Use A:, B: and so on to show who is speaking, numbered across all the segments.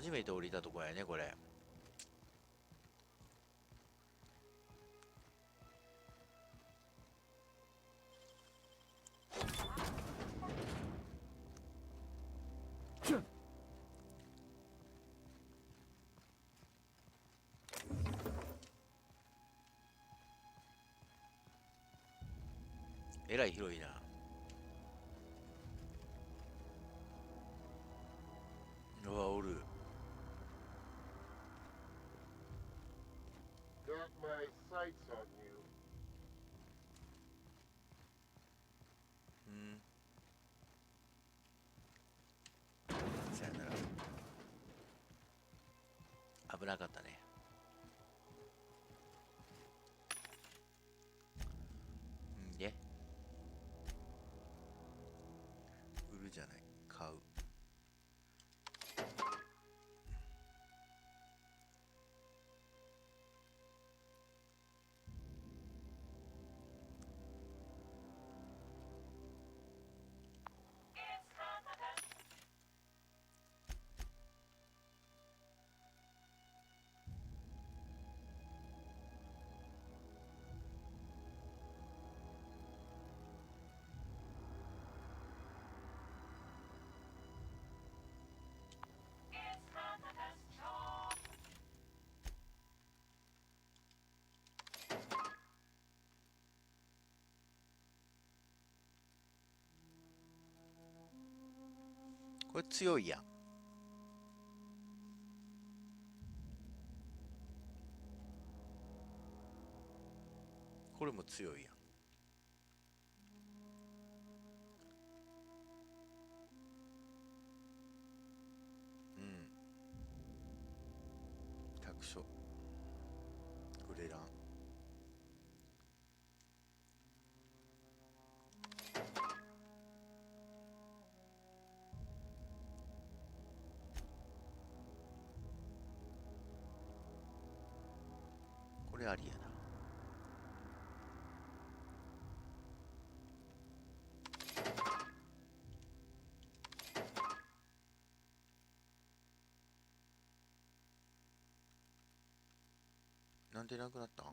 A: 初めて降りたとこやねこれ。えらい広いな。うわ、おる。うん。さよなら。危なかったね。んで売るじゃない、買う。これ強いやん。これも強いやん。うん。託書グレラン。これありやな。なんでなくなったん？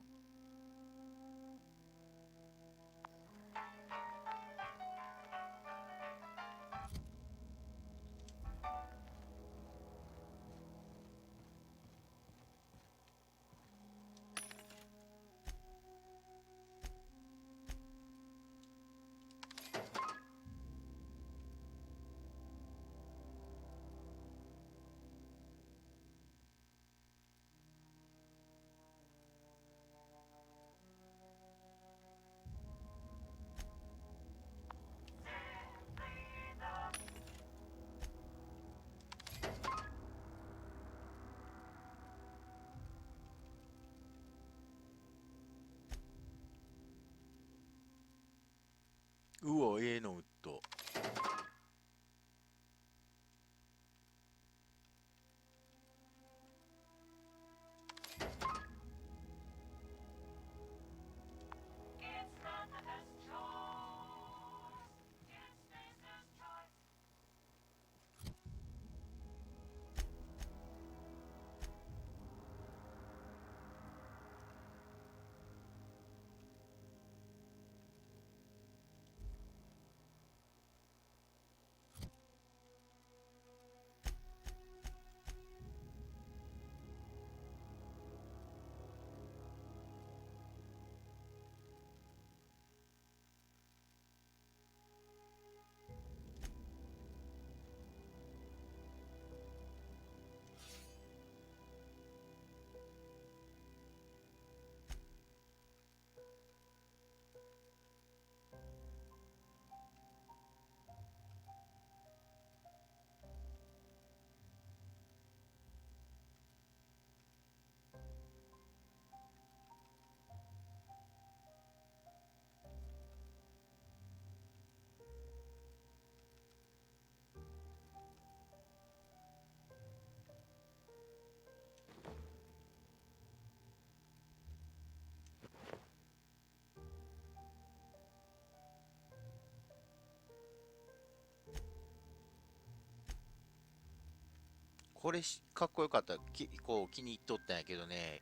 A: これかっこよかった。こう気に入っとったんやけどね、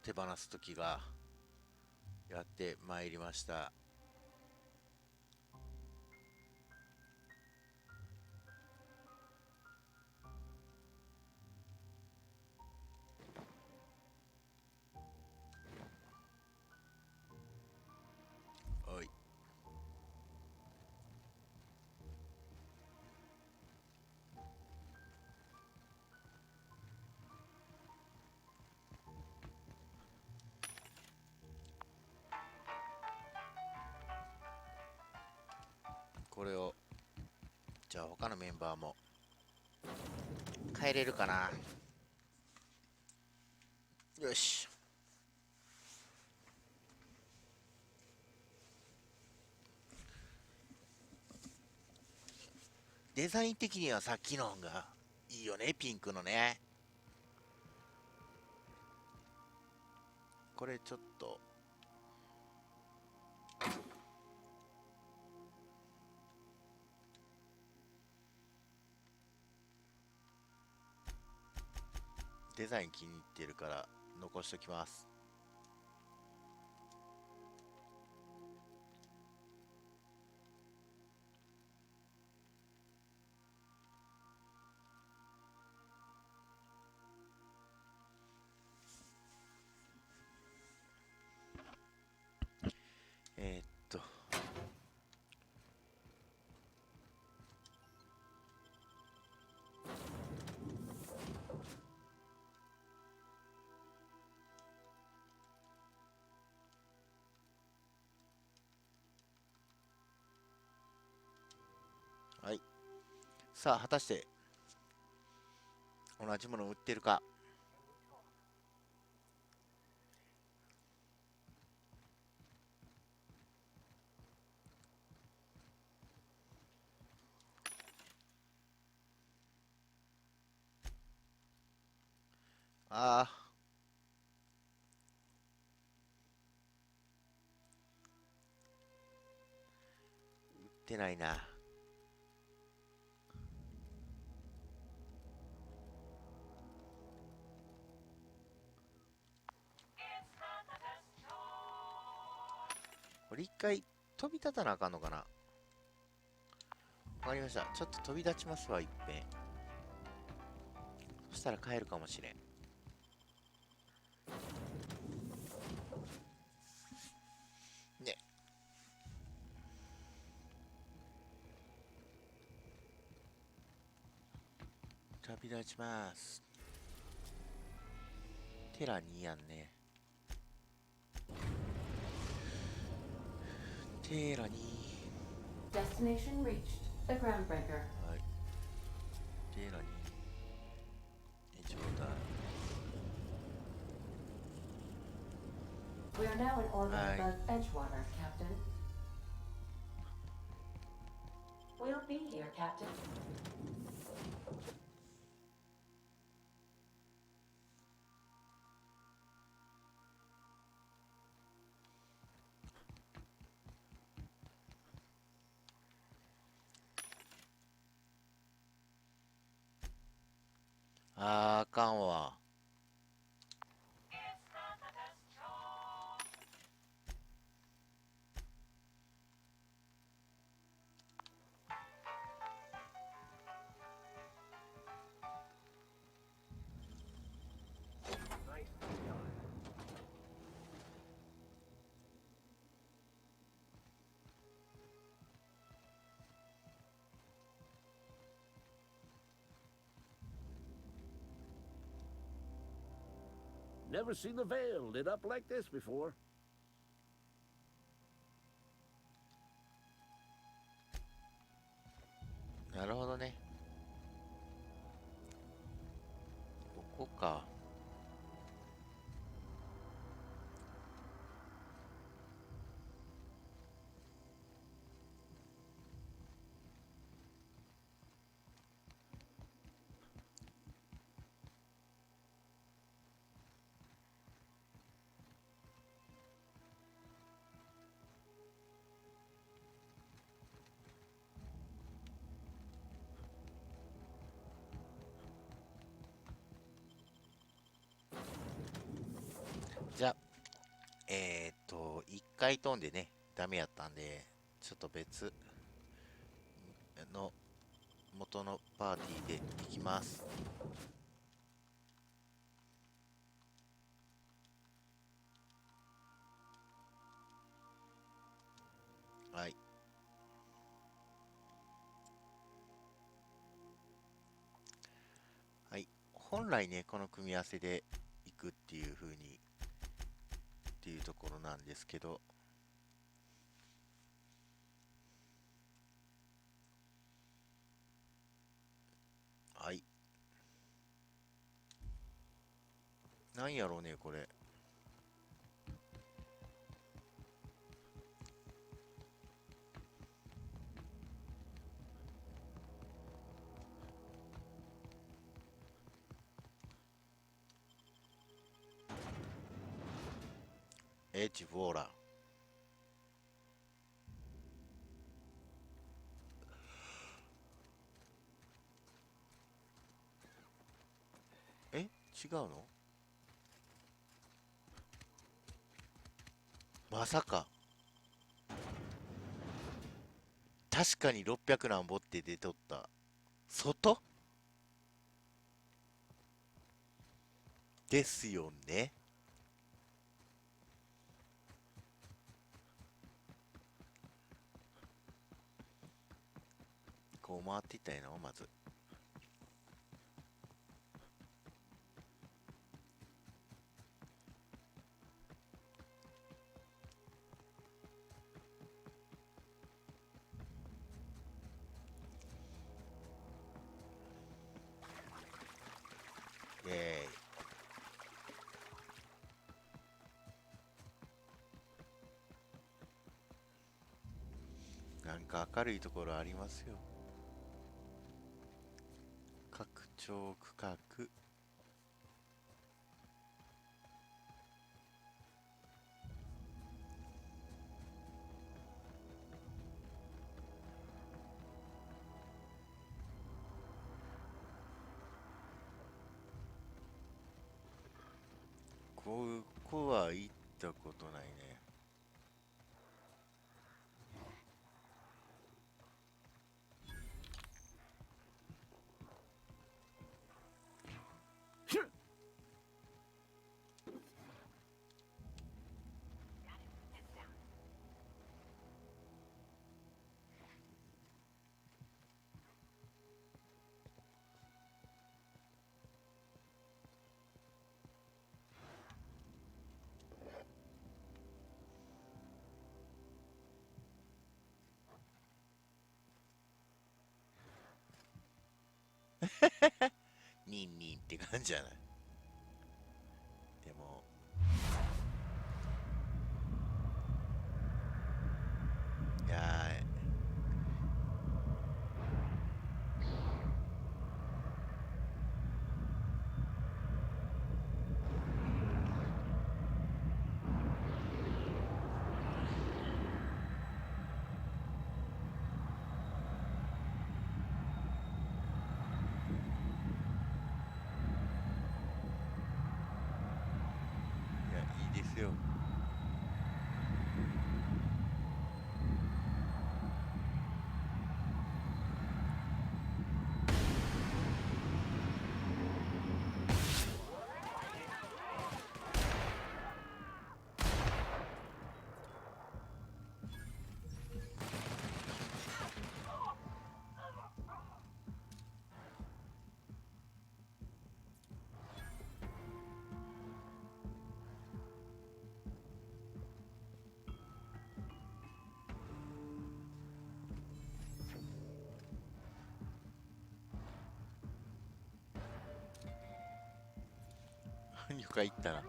A: 手放す時がやってまいりました。おい。これをじゃあ他のメンバーも帰れるかな。よし。デザイン的にはさっきの方がいいよね、ピンクのね。これちょっとデザイン気に入ってるから残しときます。えーっとはい。さあ果たして同じものを売ってるか。ああ、売ってないな。これ一回飛び立たなあかんのかな。わかりました。ちょっと飛び立ちますわ、いっぺん。そしたら帰るかもしれん。ね。旅立ちます。テラ2やんね。テラ2。
B: Destination reached. The groundbreaker.
A: はい。テラ2。状態。
B: We are now in orbit
A: Aye.
B: above Edgewater, Captain. We'll be here, Captain. あかんわ。
C: Never seen the veil lit up like this before.
A: なるほどね。ここか。一回飛んでね、ダメやったんで、ちょっと別の元のパーティーで行きます。はい。はい。本来ね、この組み合わせで行くっていう風に、っていうところなんですけど、はい。なんやろうね、これ。エッジウォーラー。え、違うの？まさか。確かに600何ぼって出とった。外ですよね。こう回っていったらいいのまず。イエーイ。なんか明るいところありますよ。拡張区画。ここは行ったことないね。ニンニンって感じじゃない。でも、いやいいですよ。床行ったら。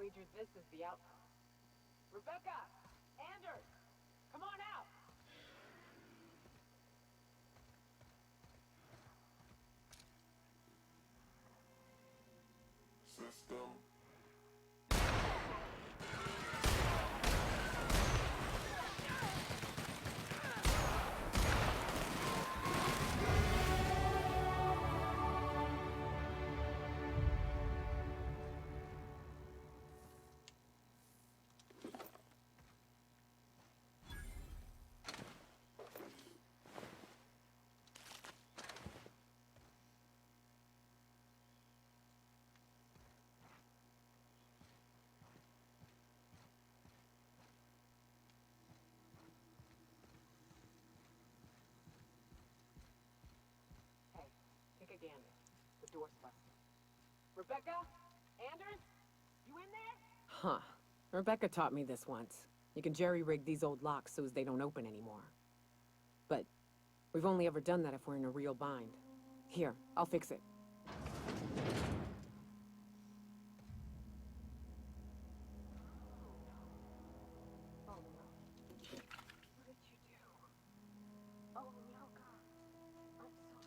D: wager this is the out. Rebecca! Anders! Come on out!
E: System.
D: Take a gander. The door's busted. Rebecca? Anders? You in there? Huh. Rebecca taught me this once. You can jerry-rig these old locks so as they don't open anymore. But we've only ever done that if we're in a real bind. Here, I'll fix it. Oh, no. What did you do? Oh, Myoka. I'm so sorry.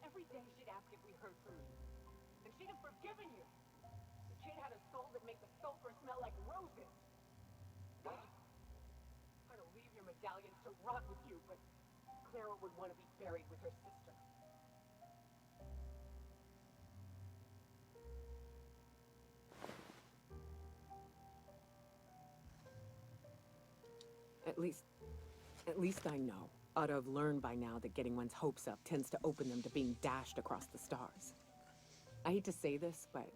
D: Every day she'd ask if we heard from you. And she'd have forgiven you. The kid had a soul that made the sulfur smell like roses. I'd leave your medallions to rot with you, but Clara would want to be buried with her sister. At least I know. Ought to have learned by now that getting one's hopes up tends to open them to being dashed across the stars. I hate to say this, but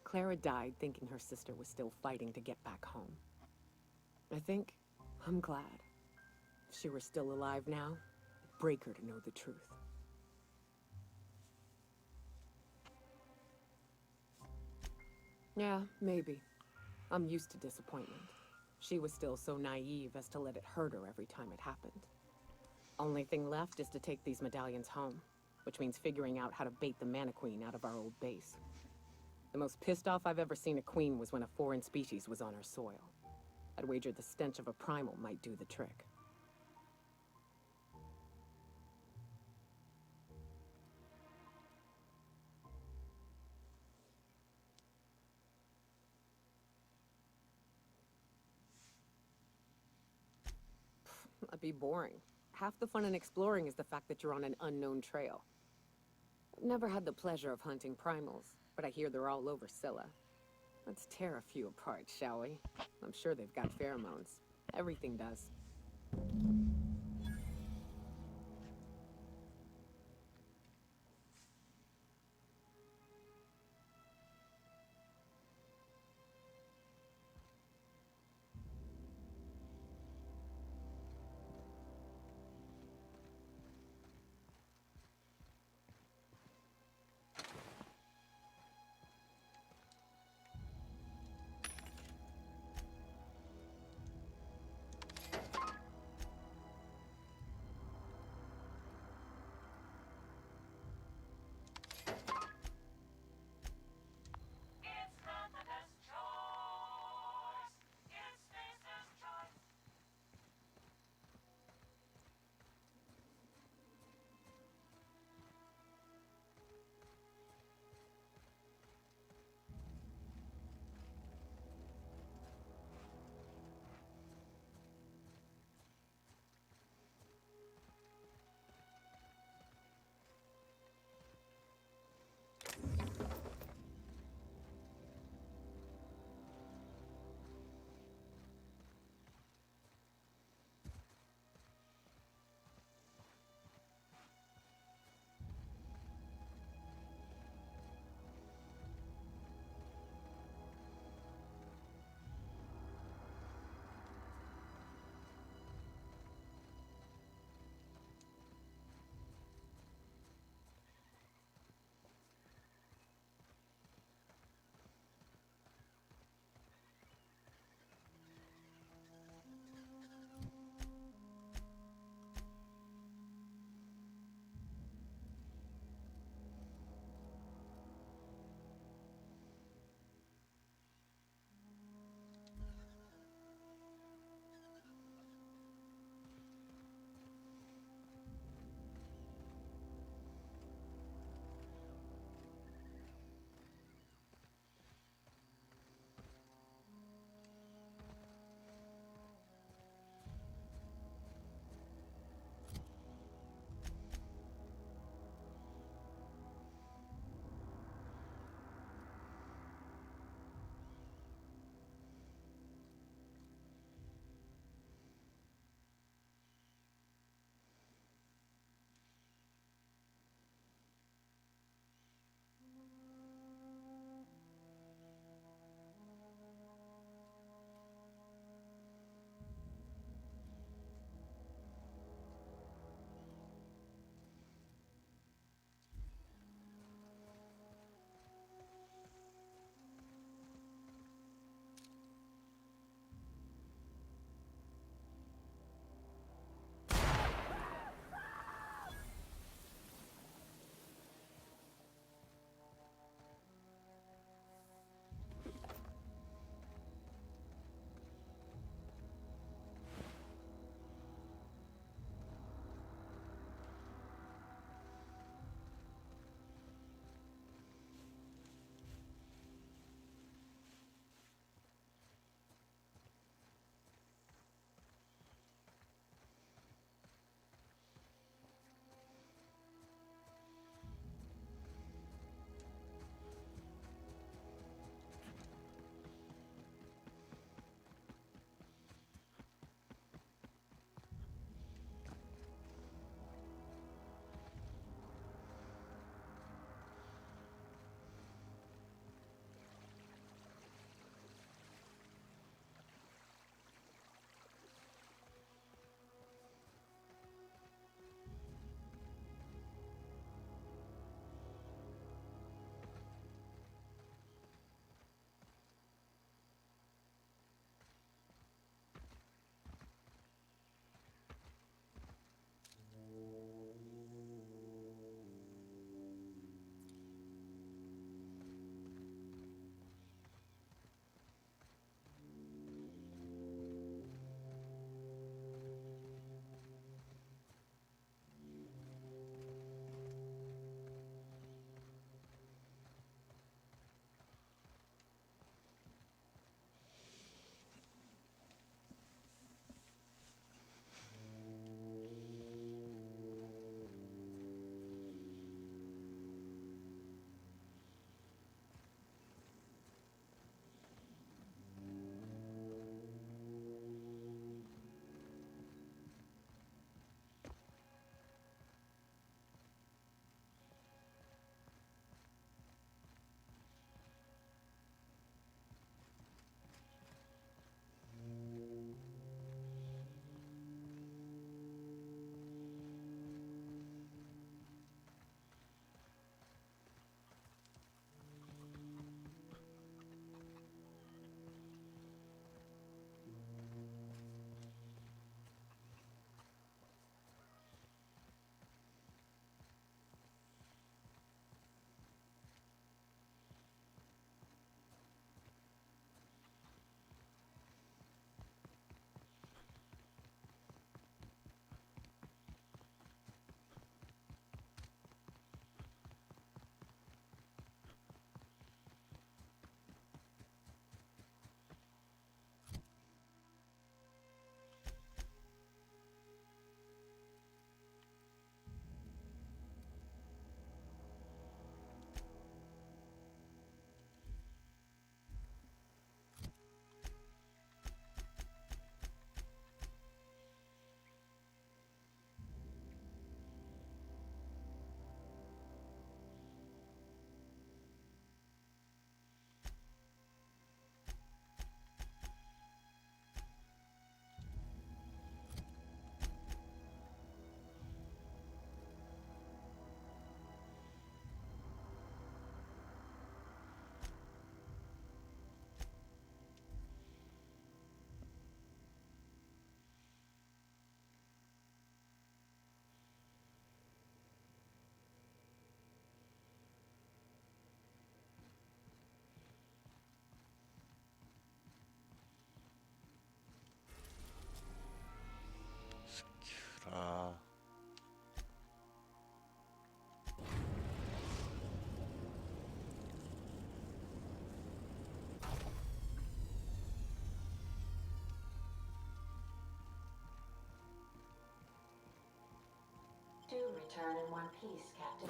D: Clara died thinking her sister was still fighting to get back home. I think I'm glad. If she were still alive now, it'd break her to know the truth. Yeah, maybe. I'm used to disappointment. She was still so naive as to let it hurt her every time it happened. Only thing left is to take these medallions home, which means figuring out how to bait the Mana Queen out of our old base. The most pissed off I've ever seen a queen was when a foreign species was on her soil. I'd wager the stench of a primal might do the trick. can't be boring. Half the fun in exploring is the fact that you're on an unknown trail. I've never had the pleasure of hunting primals, but I hear they're all over Scylla. Let's tear a few apart, shall we? I'm sure they've got pheromones. Everything does.
B: return in one piece, Captain.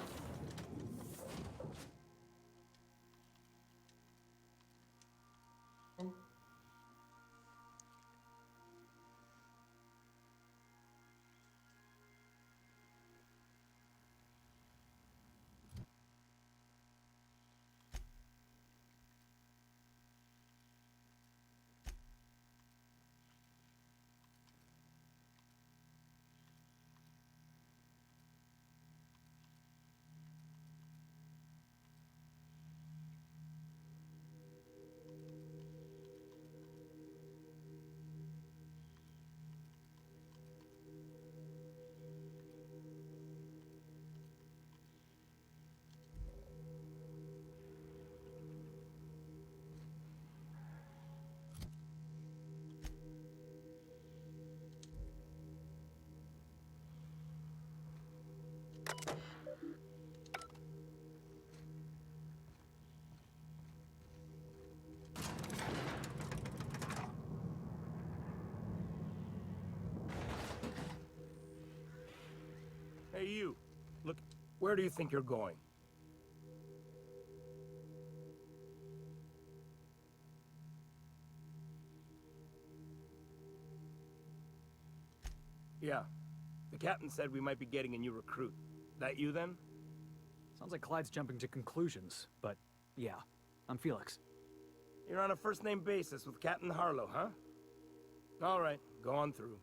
E: Hey, you. Look, where do you think you're going? Yeah. The captain said we might be getting a new recruit. That you, then?
F: Sounds like Clyde's jumping to conclusions, but yeah, I'm Felix.
E: You're on a first-name basis with Captain Harlow, huh? All right, go on through.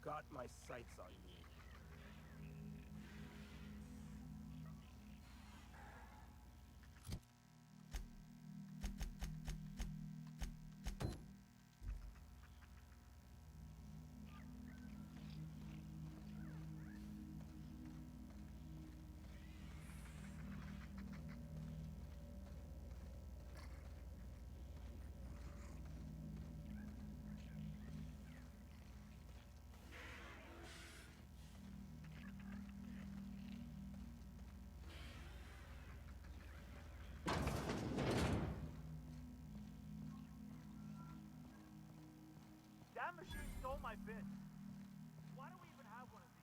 E: Got my sights on you.
G: That machine stole my bit. Why do we even have one of these?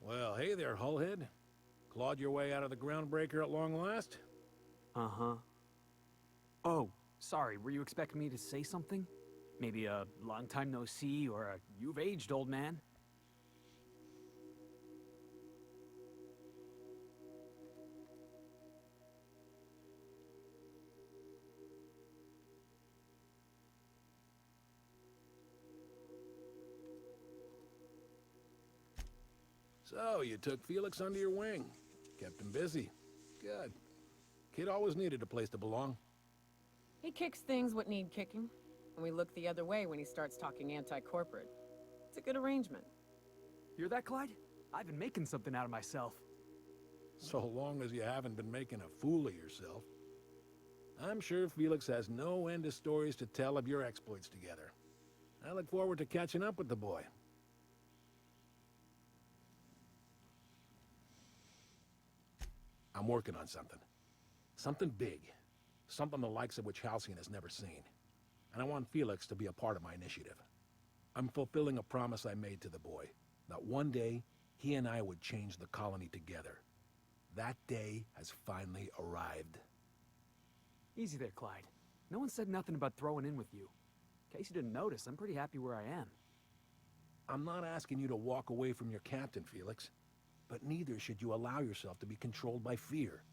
C: Well, hey there, Hullhead. Clawed your way out of the groundbreaker at long last?
F: Uh-huh. Oh, sorry, were you expecting me to say something? Maybe a long time no see, or a you've aged, old man?
C: So, you took Felix under your wing. Kept him busy. Good. Kid always needed a place to belong.
D: He kicks things what need kicking, and we look the other way when he starts talking anti-corporate. It's a good arrangement.
F: Hear that, Clyde? I've been making something out of myself.
C: So long as you haven't been making a fool of yourself. I'm sure Felix has no end of stories to tell of your exploits together. I look forward to catching up with the boy. I'm working on something. Something big. Something the likes of which Halcyon has never seen. And I want Felix to be a part of my initiative. I'm fulfilling a promise I made to the boy, that one day he and I would change the colony together. That day has finally arrived.
F: Easy there, Clyde. No one said nothing about throwing in with you. In case you didn't notice, I'm pretty happy where I am.
C: I'm not asking you to walk away from your captain, Felix. But neither should you allow yourself to be controlled by fear.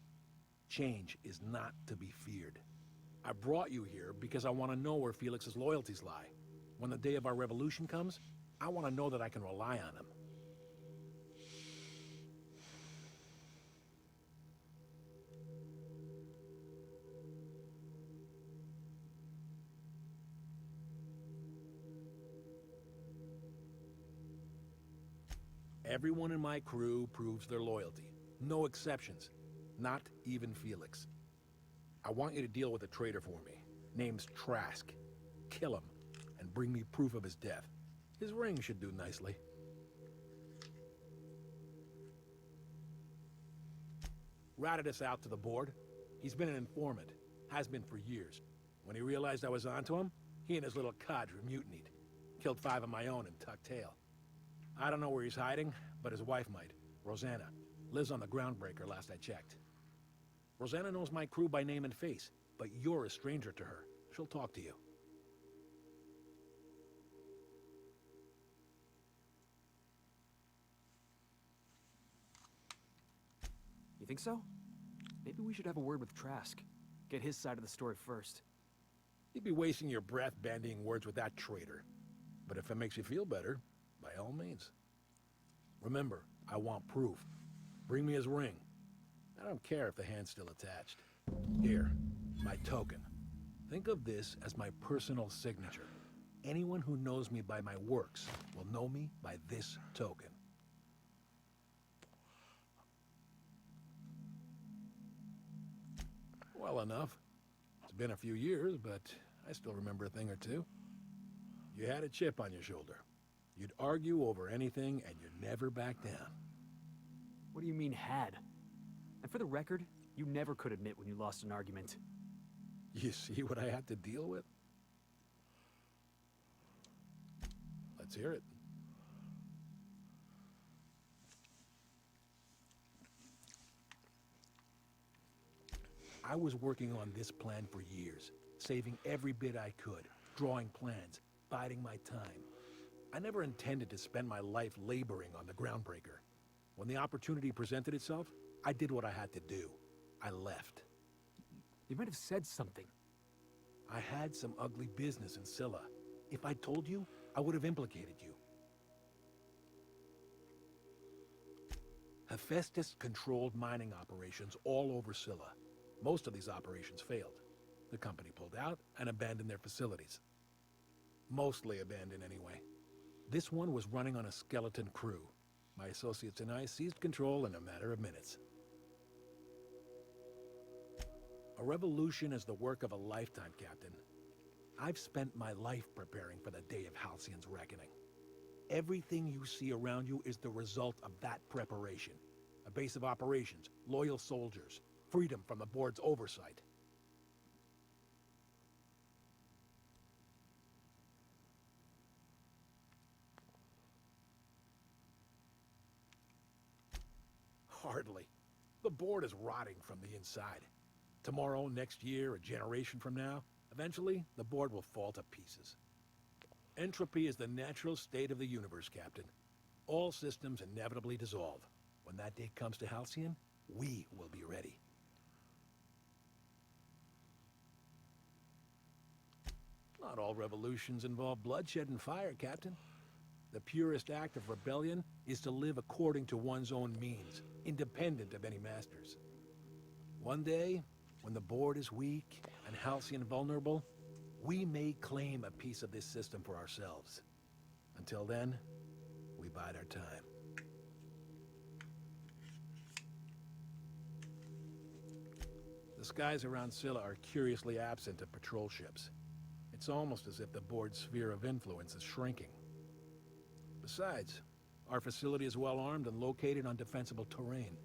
C: Change is not to be feared. I brought you here because I want to know where Felix's loyalties lie. When the day of our revolution comes, I want to know that I can rely on him. Everyone in my crew proves their loyalty. No exceptions. Not even Felix. I want you to deal with the traitor for me. Name's Trask. Kill him, and bring me proof of his death. His ring should do nicely. Routed us out to the board. He's been an informant. Has been for years. When he realized I was onto him, he and his little cadre mutinied. Killed 5 of my own and tucked tail. I don't know where he's hiding, but his wife might. Rosanna. Lives on the Groundbreaker last I checked. Rosanna knows my crew by name and face, but you're a stranger to her. She'll talk to you.
F: You think so? Maybe we should have a word with Trask. Get his side of the story first.
C: You'd be wasting your breath bandying words with that traitor. But if it makes you feel better, by all means. Remember, I want proof. Bring me his ring. I don't care if the hand's still attached. Here, my token. Think of this as my personal signature. Anyone who knows me by my works will know me by this token. Well enough. It's been a few years, but I still remember a thing or two. You had a chip on your shoulder. You'd argue over anything, and you'd never back down.
F: What do you mean, had? And for the record, you never could admit when you lost an argument.
C: You see what I had to deal with? Let's hear it. I was working on this plan for years, saving every bit I could, drawing plans, biding my time. I never intended to spend my life laboring on the Groundbreaker. When the opportunity presented itself, I did what I had to do. I left.
F: You might have said something.
C: I had some ugly business in Scylla. If I told you, I would have implicated you. Hephaestus controlled mining operations all over Scylla. Most of these operations failed. The company pulled out and abandoned their facilities. Mostly abandoned anyway. This one was running on a skeleton crew. My associates and I seized control in a matter of minutes. A revolution is the work of a lifetime, Captain. I've spent my life preparing for the day of Halcyon's reckoning. Everything you see around you is the result of that preparation. A base of operations, loyal soldiers, freedom from the board's oversight. Hardly. The board is rotting from the inside. Tomorrow, next year, a generation from now, eventually, the board will fall to pieces. Entropy is the natural state of the universe, Captain. All systems inevitably dissolve. When that day comes to Halcyon, we will be ready. Not all revolutions involve bloodshed and fire, Captain. The purest act of rebellion is to live according to one's own means, independent of any masters. One day, when the board is weak and Halcyon vulnerable, we may claim a piece of this system for ourselves. Until then, we bide our time. The skies around Scylla are curiously absent of patrol ships. It's almost as if the board's sphere of influence is shrinking. Besides, our facility is well armed and located on defensible terrain.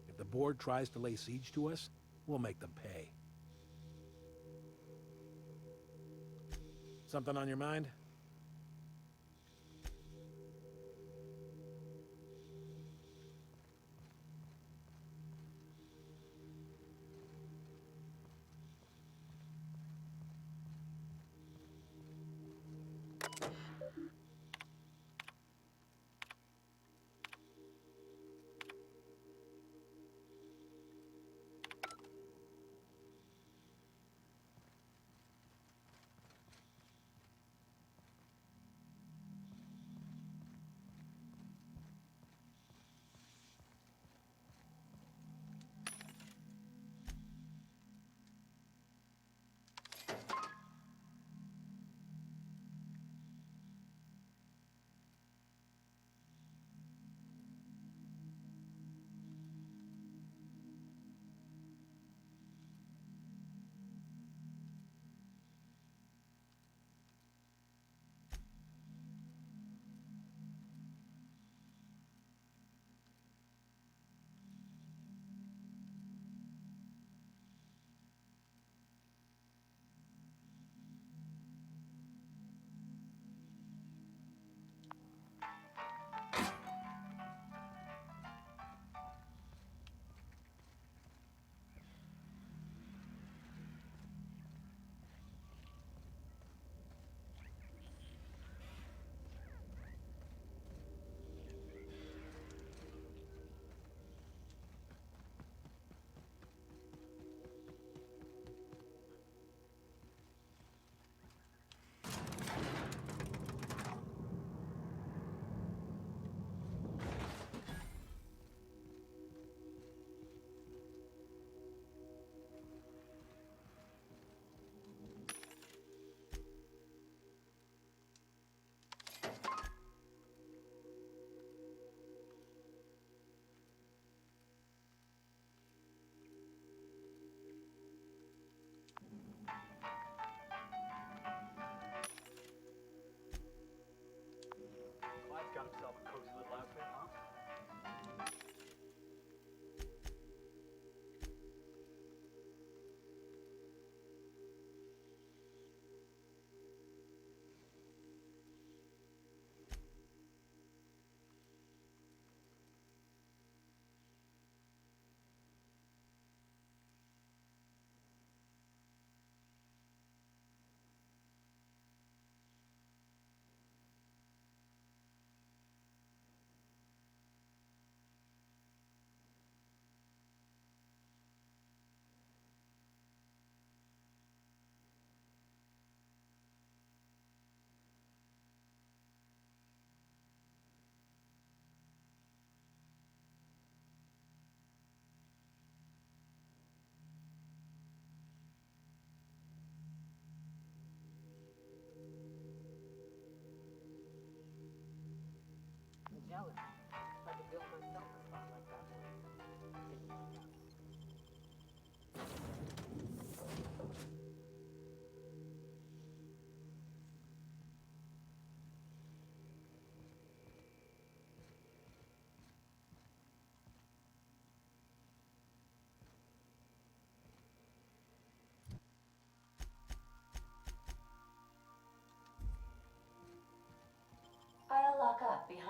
C: If the board tries to lay siege to us, we'll make them pay. Something on your mind?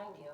B: behind you.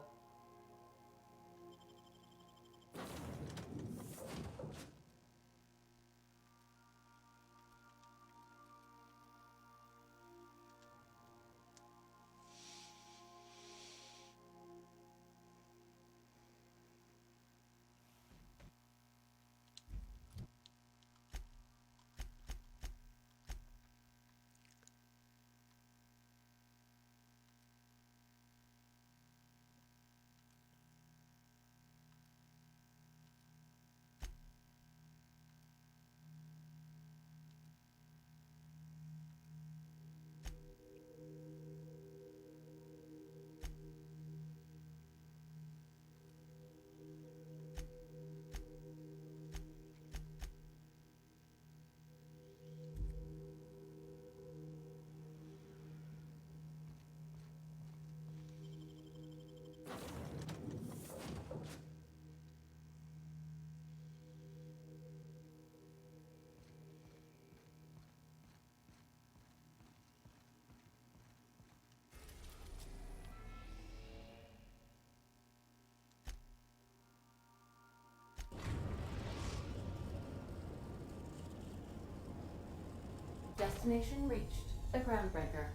B: Destination reached. The Groundbreaker.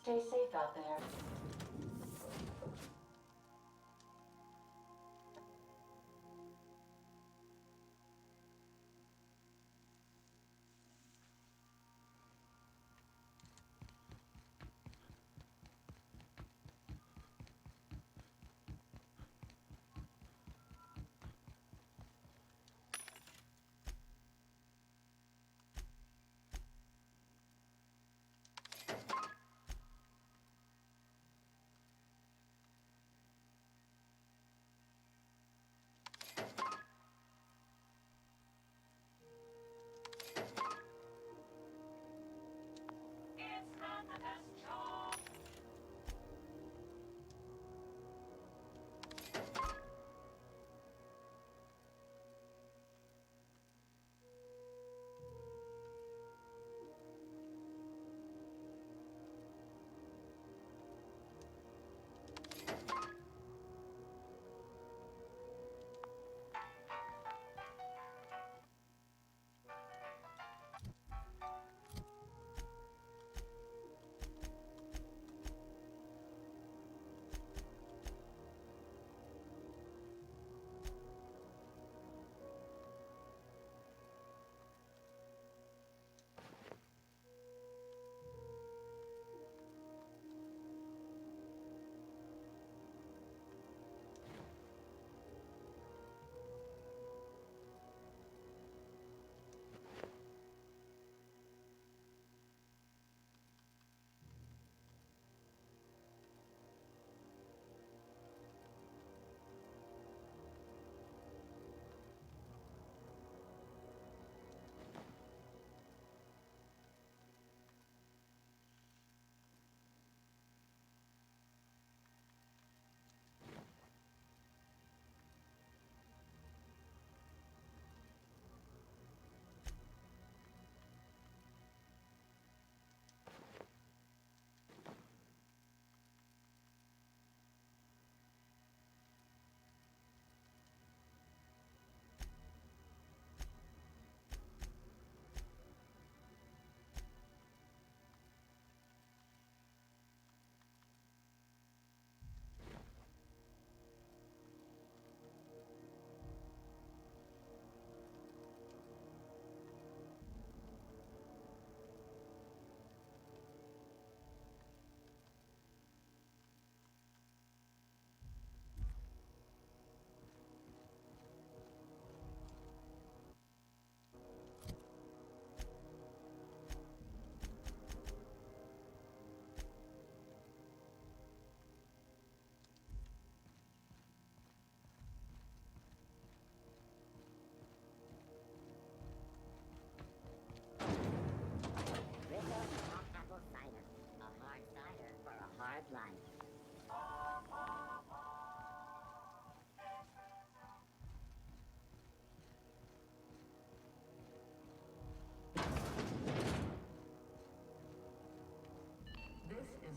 B: Stay safe out there.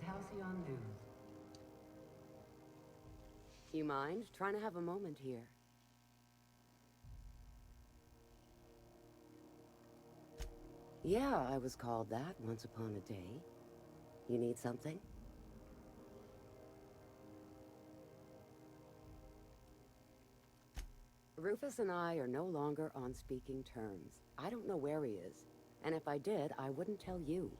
D: Halcyon News. You mind trying to have a moment here? Yeah, I was called that once upon a day. You need something? Rufus and I are no longer on speaking terms. I don't know where he is, and if I did, I wouldn't tell you.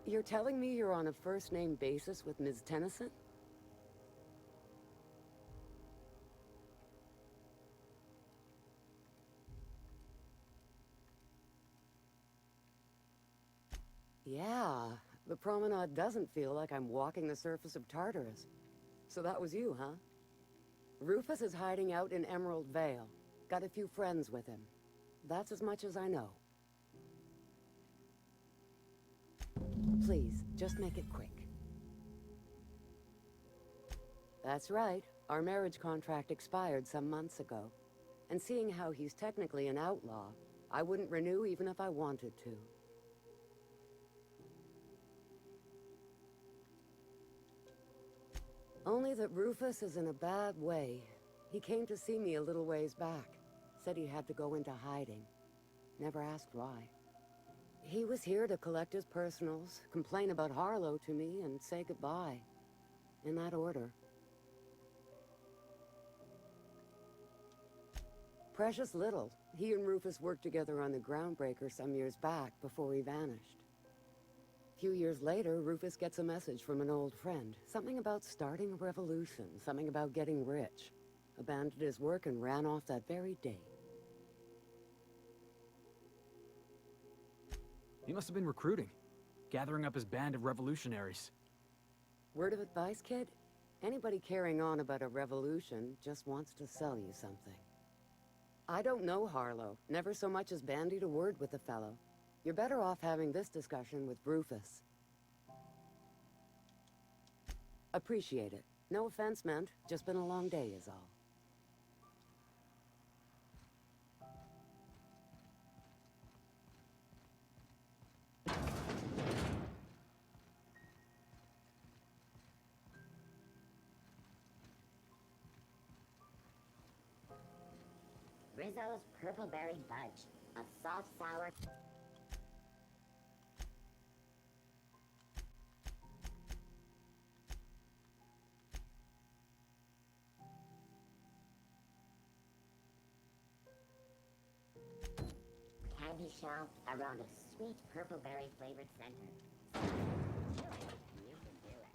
D: You're telling me you're on a first-name basis with Ms. Tennyson? Yeah, the promenade doesn't feel like I'm walking the surface of Tartarus. So that was you, huh? Rufus is hiding out in Emerald Vale. Got a few friends with him. That's as much as I know. Please, just make it quick. That's right. Our marriage contract expired some months ago. And seeing how he's technically an outlaw, I wouldn't renew even if I wanted to. Only that Rufus is in a bad way. He came to see me a little ways back. Said he had to go into hiding. Never asked why. He was here to collect his personals, complain about Harlow to me, and say goodbye. In that order. Precious little. He and Rufus worked together on the Groundbreaker some years back before he vanished. A few years later, Rufus gets a message from an old friend. Something about starting a revolution, something about getting rich. Abandoned his work and ran off that very day.
F: He must have been recruiting, gathering up his band of revolutionaries.
D: Word of advice, kid? Anybody carrying on about a revolution just wants to sell you something. I don't know Harlow. Never so much as bandied a word with the fellow. You're better off having this discussion with Rufus. Appreciate it. No offense meant. Just been a long day is all.
H: Rizzo's Purple Berry Budge, a soft sour... candy shell around a sweet purple berry flavored center. You can do it.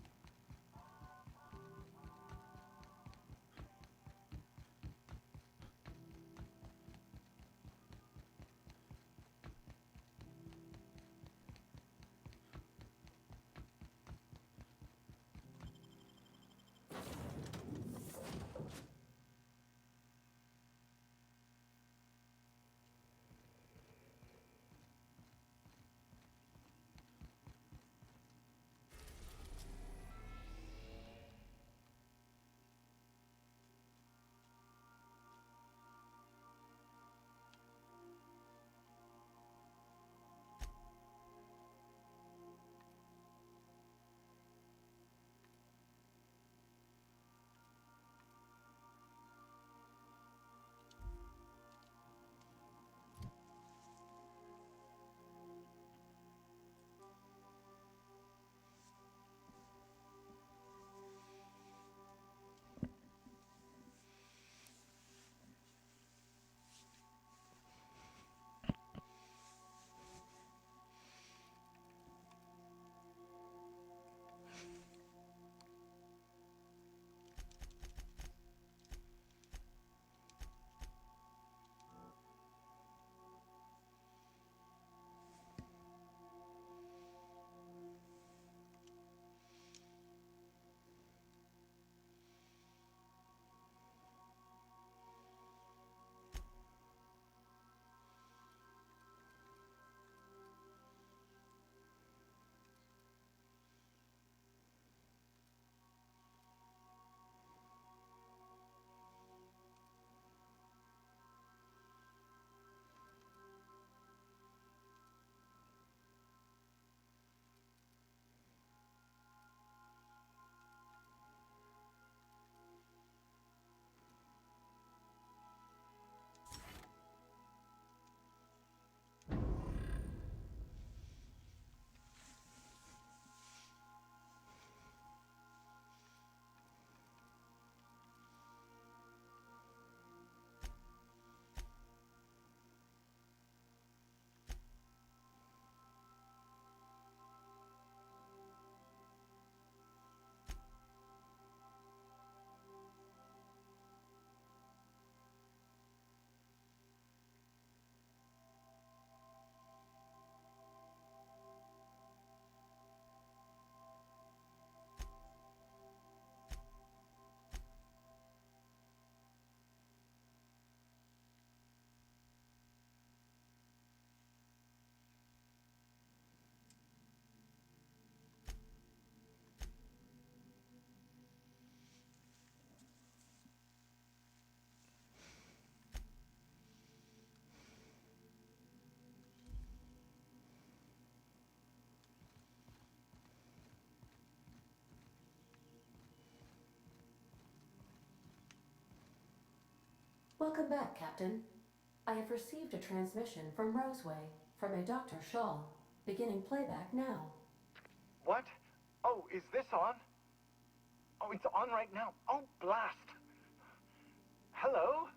B: Welcome back, Captain. I have received a transmission from Roseway from a Dr. Shaw, beginning playback now.
G: What? Oh, is this on? Oh, it's on right now. Oh, blast. Hello?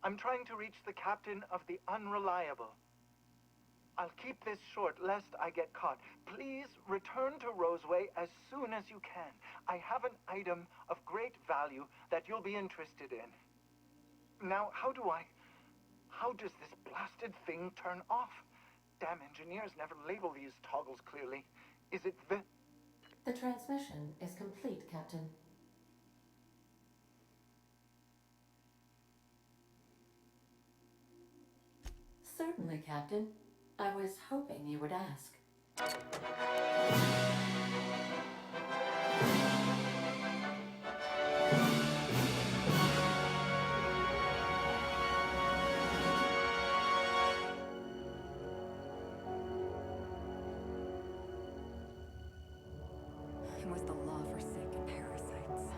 G: I'm trying to reach the captain of the Unreliable. I'll keep this short lest I get caught. Please return to Roseway as soon as you can. I have an item of great value that you'll be interested in. Now, how does this blasted thing turn off? Damn engineers never label these toggles clearly. Is it the...
B: The transmission is complete, Captain. Certainly, Captain. I was hoping you would ask.
D: It was the law-forsaken parasites.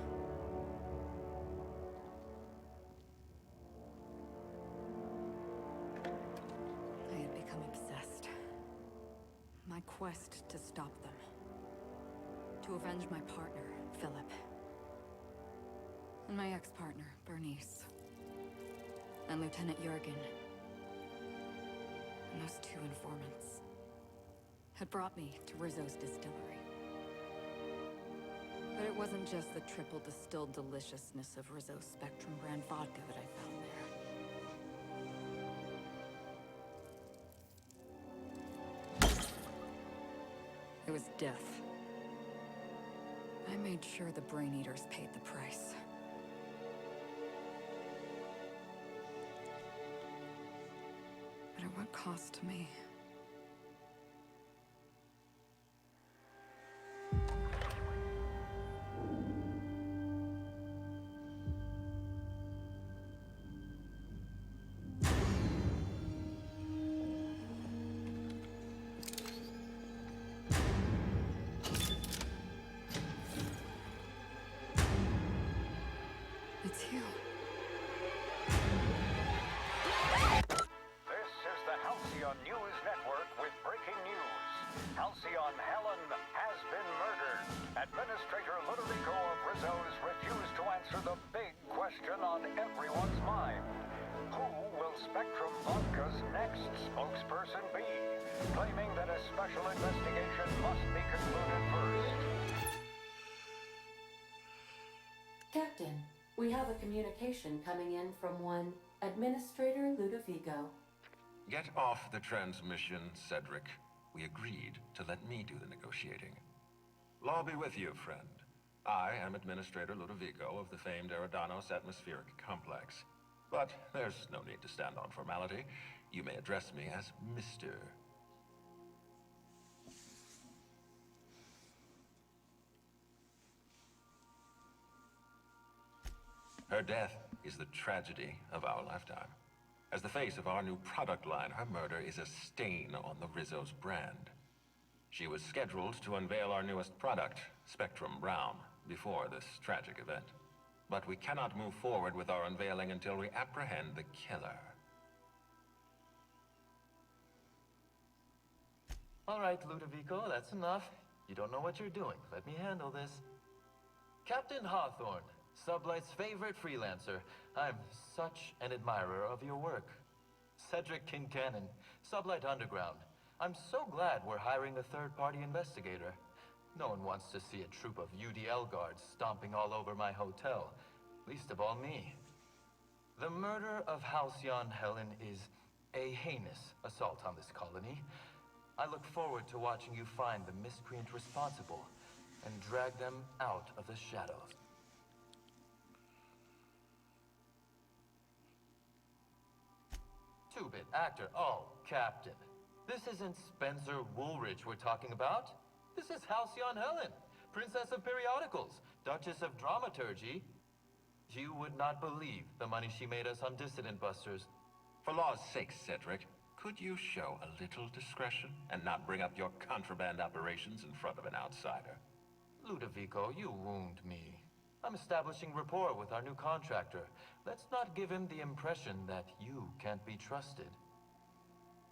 D: I had become obsessed. My quest to stop them. To avenge my partner, Philip. And my ex-partner, Bernice. And Lieutenant Jurgen. And those two informants had brought me to Rizzo's distillery. But it wasn't just the triple distilled deliciousness of Rizzo's Spectrum brand vodka that I found there. It was death. I made sure the Brain Eaters paid the price. But at what cost to me? It's you.
I: This is the Halcyon News Network with breaking news. Halcyon Helen has been murdered. Administrator Ludovico of Rizzo's refused to answer the big question on everyone's mind. Who will Spectrum Vodka's next spokesperson be? Claiming that a special investigation must be concluded first.
B: Captain, we have a communication coming in from one Administrator Ludovico.
J: Get off the transmission, Cedric. We agreed to let me do the negotiating. Law be with you, friend. I am Administrator Ludovico of the famed Eridanos Atmospheric Complex. But there's no need to stand on formality. You may address me as Mr. Her death is the tragedy of our lifetime. As the face of our new product line, her murder is a stain on the Rizzo's brand. She was scheduled to unveil our newest product, Spectrum Brown, before this tragic event. But we cannot move forward with our unveiling until we apprehend the killer.
K: All right, Ludovico, that's enough. You don't know what you're doing. Let me handle this. Captain Hawthorne, Sublight's favorite freelancer. I'm such an admirer of your work. Cedric Kincannon, Sublight Underground. I'm so glad we're hiring a third-party investigator. No one wants to see a troop of UDL guards stomping all over my hotel. Least of all me. The murder of Halcyon Helen is a heinous assault on this colony. I look forward to watching you find the miscreant responsible and drag them out of the shadows. Two-bit actor. Oh, Captain. This isn't Spencer Woolridge we're talking about. This is Halcyon Helen, Princess of Periodicals, Duchess of Dramaturgy. You would not believe the money she made us on Dissident Busters.
J: For law's sake, Cedric, could you show a little discretion and not bring up your contraband operations in front of an outsider?
K: Ludovico, you wound me. I'm establishing rapport with our new contractor. Let's not give him the impression that you can't be trusted.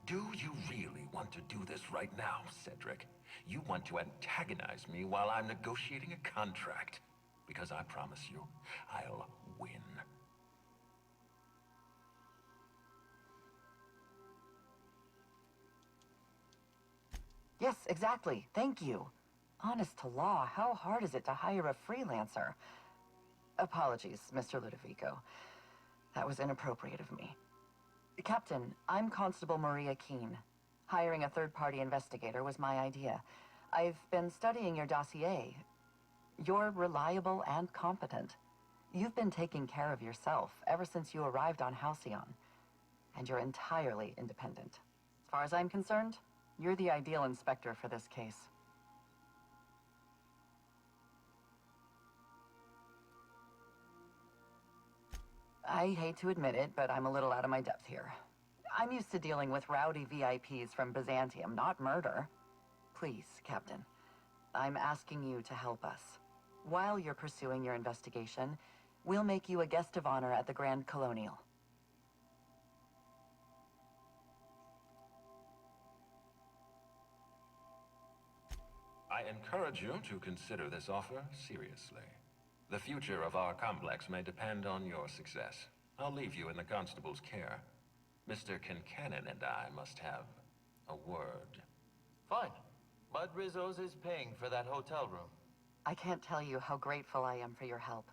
J: Do you really want to do this right now, Cedric? You want to antagonize me while I'm negotiating a contract. Because I promise you, I'll win.
L: Yes, exactly. Thank you. Honest to law, how hard is it to hire a freelancer? Apologies, Mr. Ludovico. That was inappropriate of me. Captain, I'm Constable Maria Keene. Hiring a third-party investigator was my idea. I've been studying your dossier. You're reliable and competent. You've been taking care of yourself ever since you arrived on Halcyon. And you're entirely independent. As far as I'm concerned, you're the ideal inspector for this case. I hate to admit it, but I'm a little out of my depth here. I'm used to dealing with rowdy VIPs from Byzantium, not murder. Please, Captain, I'm asking you to help us. While you're pursuing your investigation, we'll make you a guest of honor at the Grand Colonial.
J: I encourage you to consider this offer seriously. The future of our complex may depend on your success. I'll leave you in the constable's care. Mr. Kincannon and I must have a word.
K: Fine. Mud Rizzo's is paying for that hotel room.
L: I can't tell you how grateful I am for your help.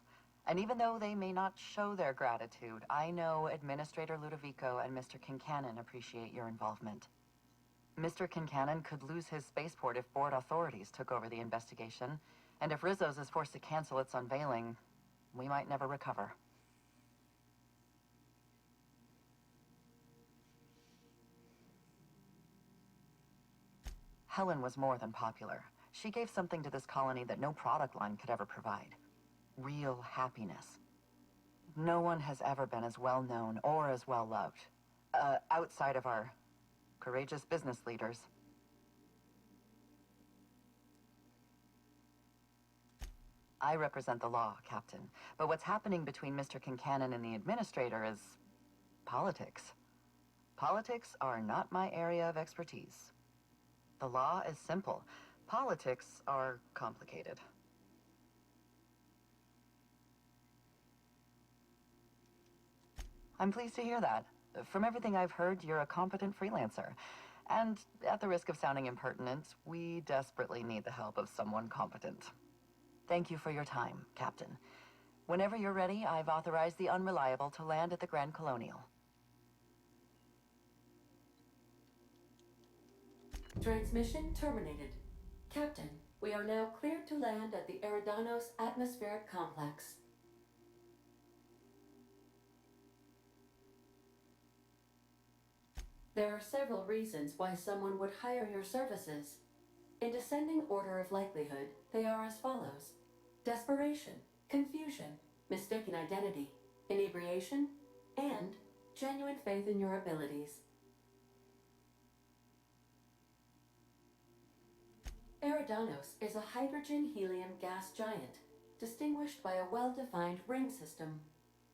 L: And even though they may not show their gratitude, I know Administrator Ludovico and Mr. Kincannon appreciate your involvement. Mr. Kincannon could lose his spaceport if board authorities took over the investigation, and if Rizzo's is forced to cancel its unveiling, we might never recover. Helen was more than popular. She gave something to this colony that no product line could ever provide. Real happiness. No one has ever been as well known or as well loved. Outside of our courageous business leaders. I represent the law, Captain. But what's happening between Mr. Kincannon and the Administrator is politics. Politics are not my area of expertise. The law is simple. Politics are complicated. I'm pleased to hear that. From everything I've heard, you're a competent freelancer. And at the risk of sounding impertinent, we desperately need the help of someone competent. Thank you for your time, Captain. Whenever you're ready, I've authorized the Unreliable to land at the Grand Colonial.
B: Transmission terminated. Captain, we are now cleared to land at the Eridanos Atmospheric Complex. There are several reasons why someone would hire your services. In descending order of likelihood, they are as follows: desperation, confusion, mistaken identity, inebriation, and genuine faith in your abilities. Eridanos is a hydrogen-helium gas giant, distinguished by a well-defined ring system.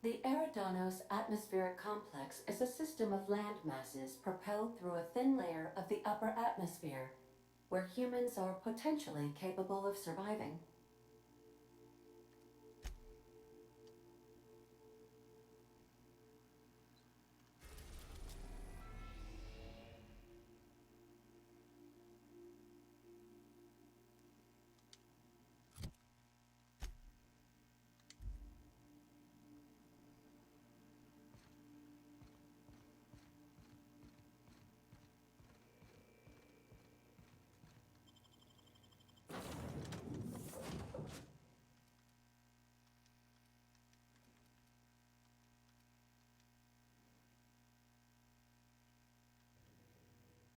B: The Eridanos Atmospheric Complex is a system of land masses propelled through a thin layer of the upper atmosphere, where humans are potentially capable of surviving.